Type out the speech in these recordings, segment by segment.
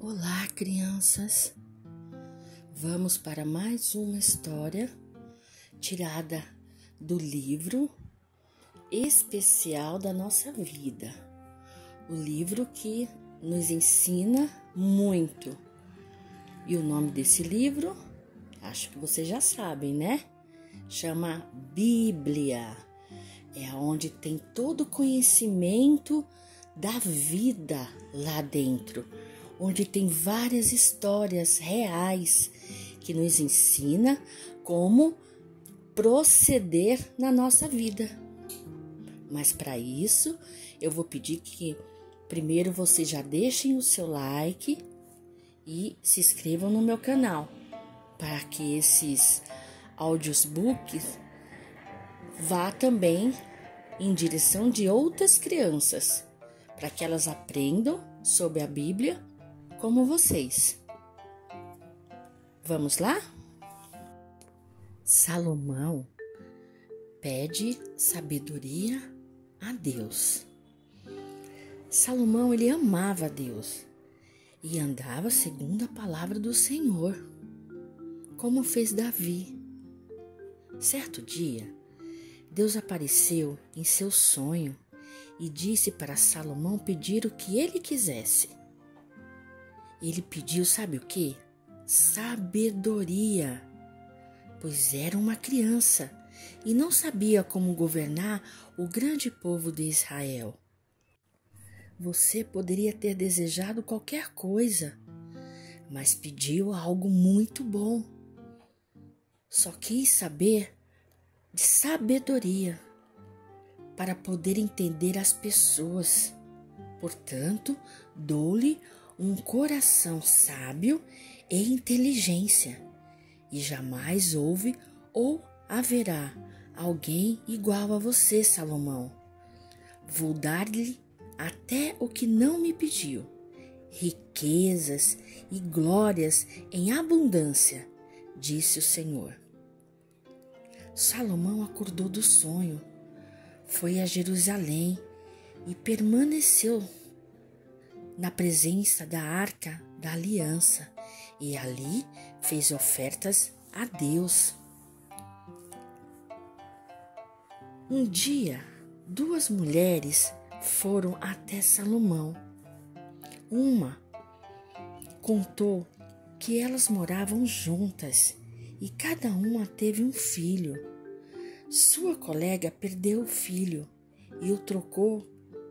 Olá, crianças! Vamos para mais uma história tirada do livro especial da nossa vida. O livro que nos ensina muito. E o nome desse livro, acho que vocês já sabem, né? Chama Bíblia. É onde tem todo o conhecimento da vida lá dentro. Onde tem várias histórias reais que nos ensina como proceder na nossa vida. Mas para isso, eu vou pedir que primeiro vocês já deixem o seu like e se inscrevam no meu canal, para que esses audiobooks vá também em direção de outras crianças, para que elas aprendam sobre a Bíblia como vocês. Vamos lá? Salomão pede sabedoria a Deus. Salomão, ele amava a Deus e andava segundo a palavra do Senhor, como fez Davi. Certo dia, Deus apareceu em seu sonho e disse para Salomão pedir o que ele quisesse. Ele pediu, sabe o quê? Sabedoria, pois era uma criança e não sabia como governar o grande povo de Israel. Você poderia ter desejado qualquer coisa, mas pediu algo muito bom. Só quis saber de sabedoria para poder entender as pessoas. Portanto, dou-lhe um coração sábio e inteligência, e jamais houve ou haverá alguém igual a você, Salomão. Vou dar-lhe até o que não me pediu, riquezas e glórias em abundância, disse o Senhor. Salomão acordou do sonho, foi a Jerusalém e permaneceu na presença da Arca da Aliança, e ali fez ofertas a Deus. Um dia, duas mulheres foram até Salomão. Uma contou que elas moravam juntas e cada uma teve um filho. Sua colega perdeu o filho e o trocou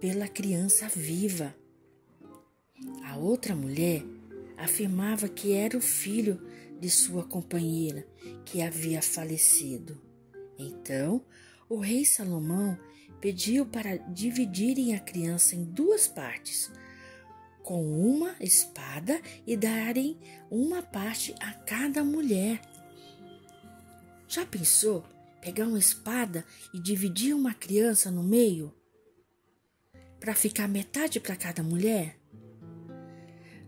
pela criança viva. A outra mulher afirmava que era o filho de sua companheira que havia falecido. Então, o rei Salomão pediu para dividirem a criança em duas partes, com uma espada, e darem uma parte a cada mulher. Já pensou pegar uma espada e dividir uma criança no meio, para ficar metade para cada mulher?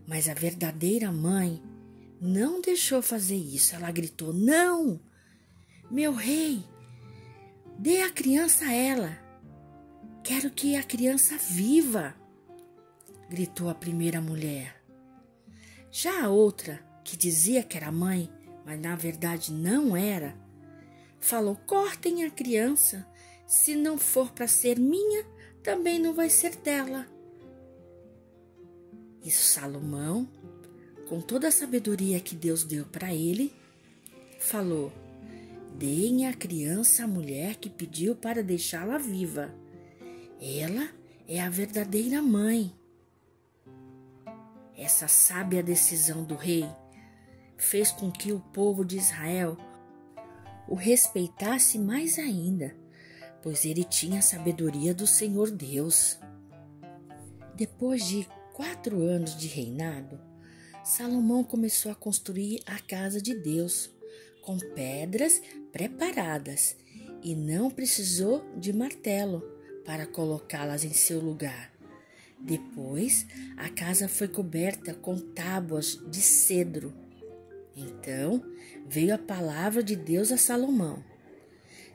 Mas a verdadeira mãe não deixou fazer isso. Ela gritou: "Não! Meu rei, dê a criança a ela. Quero que a criança viva", gritou a primeira mulher. Já a outra, que dizia que era mãe, mas na verdade não era, falou: "Cortem a criança. Se não for para ser minha, também não vai ser dela." E Salomão, com toda a sabedoria que Deus deu para ele, falou: "Deem a criança à mulher que pediu para deixá-la viva. Ela é a verdadeira mãe." Essa sábia decisão do rei fez com que o povo de Israel o respeitasse mais ainda, pois ele tinha a sabedoria do Senhor Deus. Depois de 4 anos de reinado, Salomão começou a construir a casa de Deus com pedras preparadas e não precisou de martelo para colocá-las em seu lugar. Depois, a casa foi coberta com tábuas de cedro. Então, veio a palavra de Deus a Salomão: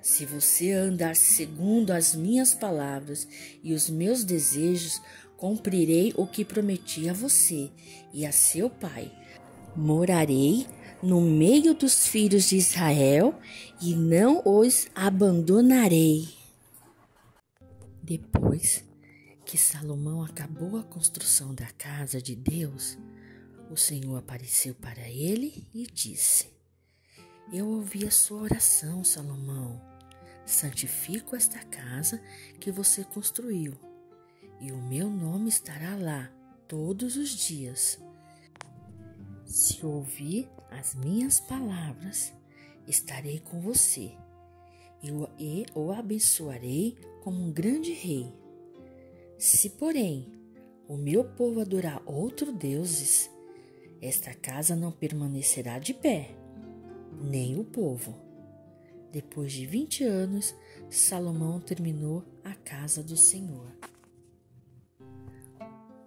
"Se você andar segundo as minhas palavras e os meus desejos, Cumprirei o que prometi a você e a seu pai. Morarei no meio dos filhos de Israel e não os abandonarei. Depois que Salomão acabou a construção da casa de Deus, o Senhor apareceu para ele e disse: Eu ouvi a sua oração, Salomão. Santifico esta casa que você construiu, e o meu nome estará lá todos os dias. Se ouvir as minhas palavras, estarei com você e o abençoarei como um grande rei. Se, porém, o meu povo adorar outros deuses, esta casa não permanecerá de pé, nem o povo. Depois de 20 anos, Salomão terminou a casa do Senhor.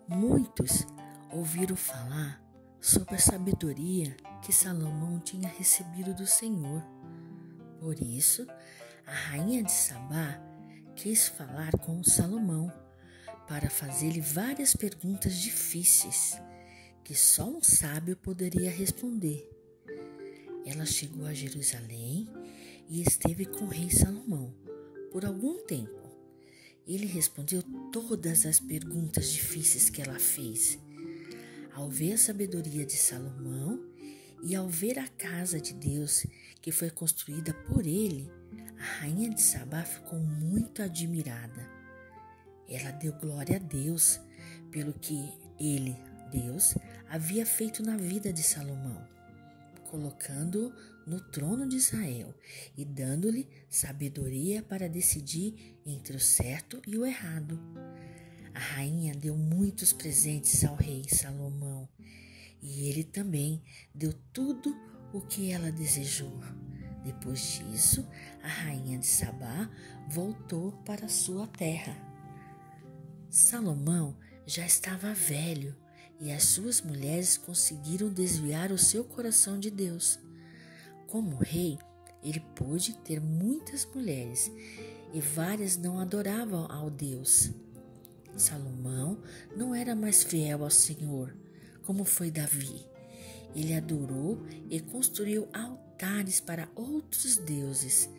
Muitos ouviram falar sobre a sabedoria que Salomão tinha recebido do Senhor. Por isso, a rainha de Sabá quis falar com Salomão para fazer-lhe várias perguntas difíceis que só um sábio poderia responder. Ela chegou a Jerusalém e esteve com o rei Salomão por algum tempo. Ele respondeu todas as perguntas difíceis que ela fez. Ao ver a sabedoria de Salomão e ao ver a casa de Deus que foi construída por ele, a rainha de Sabá ficou muito admirada. Ela deu glória a Deus pelo que ele, Deus, havia feito na vida de Salomão, colocando-o no trono de Israel e dando-lhe sabedoria para decidir entre o certo e o errado. A rainha deu muitos presentes ao rei Salomão e ele também deu tudo o que ela desejou. Depois disso, a rainha de Sabá voltou para sua terra. Salomão já estava velho e as suas mulheres conseguiram desviar o seu coração de Deus. Como rei, ele pôde ter muitas mulheres e várias não adoravam ao Deus. Salomão não era mais fiel ao Senhor, como foi Davi. Ele adorou e construiu altares para outros deuses.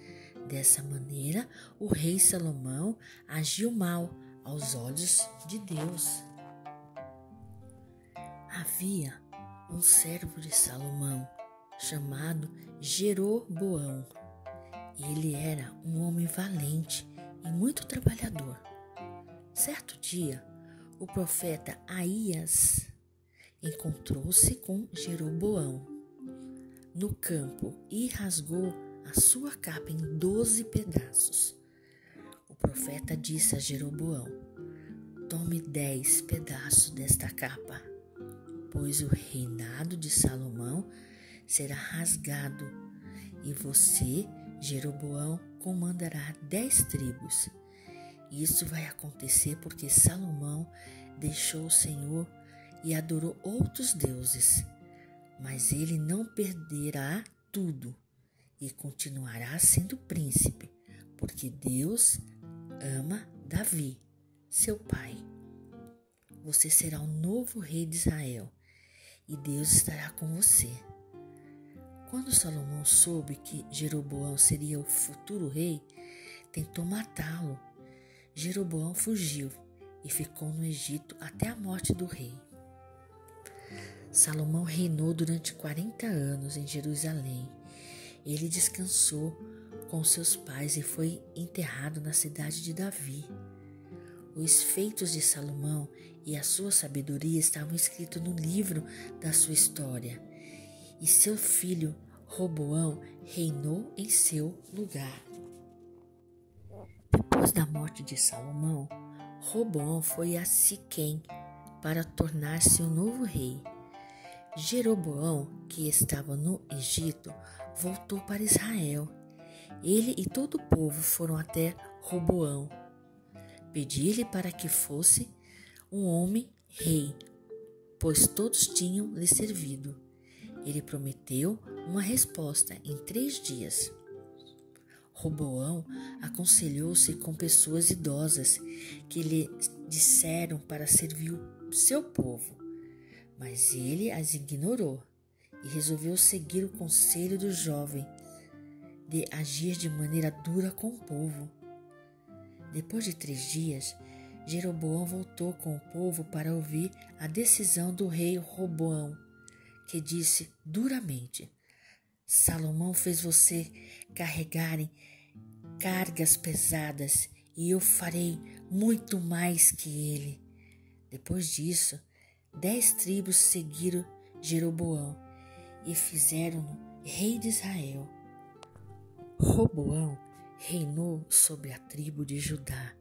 Dessa maneira, o rei Salomão agiu mal aos olhos de Deus. Havia um servo de Salomão chamado Jeroboão. Ele era um homem valente e muito trabalhador. Certo dia, o profeta Aías encontrou-se com Jeroboão no campo e rasgou a sua capa em 12 pedaços. O profeta disse a Jeroboão: Tome 10 pedaços desta capa, pois o reinado de Salomão será rasgado e você, Jeroboão, comandará 10 tribos. Isso vai acontecer porque Salomão deixou o Senhor e adorou outros deuses, mas ele não perderá tudo e continuará sendo príncipe, porque Deus ama Davi, seu pai. Você será o novo rei de Israel e Deus estará com você. Quando Salomão soube que Jeroboão seria o futuro rei, tentou matá-lo. Jeroboão fugiu e ficou no Egito até a morte do rei. Salomão reinou durante 40 anos em Jerusalém. Ele descansou com seus pais e foi enterrado na cidade de Davi. Os feitos de Salomão e a sua sabedoria estavam escritos no livro da sua história, e seu filho Roboão reinou em seu lugar. Depois da morte de Salomão, Roboão foi a Siquém para tornar-se o novo rei. Jeroboão, que estava no Egito, voltou para Israel. Ele e todo o povo foram até Roboão, pedir-lhe para que fosse um homem rei, pois todos tinham lhe servido. Ele prometeu uma resposta em 3 dias. Roboão aconselhou-se com pessoas idosas que lhe disseram para servir o seu povo, mas ele as ignorou e resolveu seguir o conselho do jovem de agir de maneira dura com o povo. Depois de 3 dias, Jeroboão voltou com o povo para ouvir a decisão do rei Roboão, que disse duramente: Salomão fez você carregarem cargas pesadas e eu farei muito mais que ele. Depois disso, 10 tribos seguiram Jeroboão e fizeram-no rei de Israel. Roboão reinou sobre a tribo de Judá.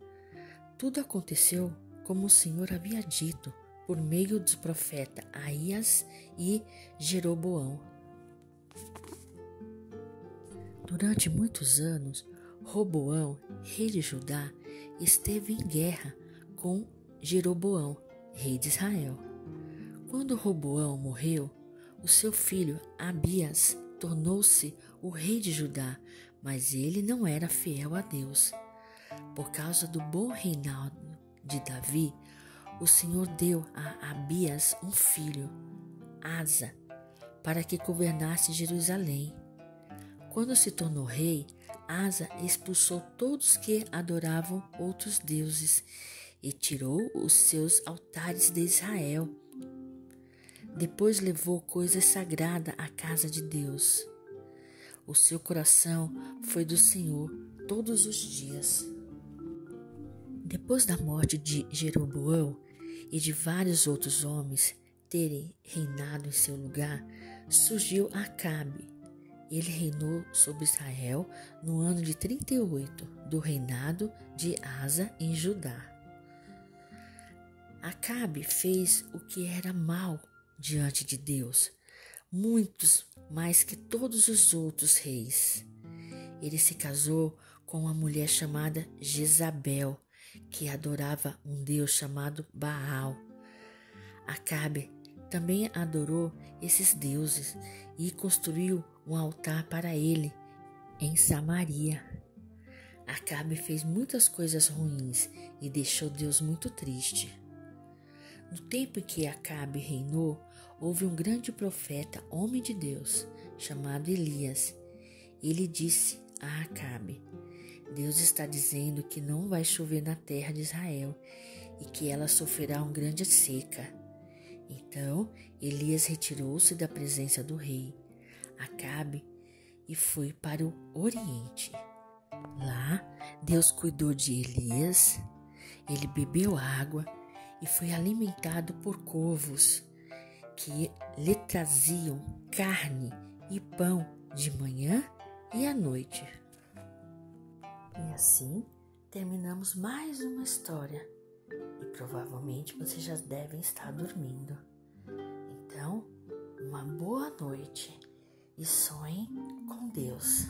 Tudo aconteceu como o Senhor havia dito por meio dos profetas Aías e Jeroboão. Durante muitos anos, Roboão, rei de Judá, esteve em guerra com Jeroboão, rei de Israel. Quando Roboão morreu, o seu filho Abias tornou-se o rei de Judá, mas ele não era fiel a Deus. Por causa do bom reinado de Davi, o Senhor deu a Abias um filho, Asa, para que governasse Jerusalém. Quando se tornou rei, Asa expulsou todos que adoravam outros deuses e tirou os seus altares de Israel. Depois levou coisas sagradas à casa de Deus. O seu coração foi do Senhor todos os dias. Depois da morte de Jeroboão e de vários outros homens terem reinado em seu lugar, surgiu Acabe. Ele reinou sobre Israel no ano de 38 do reinado de Asa em Judá. Acabe fez o que era mal diante de Deus, muitos mais que todos os outros reis. Ele se casou com uma mulher chamada Jezabel, que adorava um deus chamado Baal. Acabe também adorou esses deuses e construiu um altar para ele em Samaria. Acabe fez muitas coisas ruins e deixou Deus muito triste. No tempo em que Acabe reinou, houve um grande profeta, homem de Deus, chamado Elias. Ele disse a Acabe: Deus está dizendo que não vai chover na terra de Israel e que ela sofrerá uma grande seca. Então Elias retirou-se da presença do rei Acabe e foi para o Oriente. Lá, Deus cuidou de Elias, ele bebeu água e foi alimentado por corvos que lhe traziam carne e pão de manhã e à noite. E assim terminamos mais uma história e provavelmente vocês já devem estar dormindo. Então, uma boa noite e sonhem com Deus.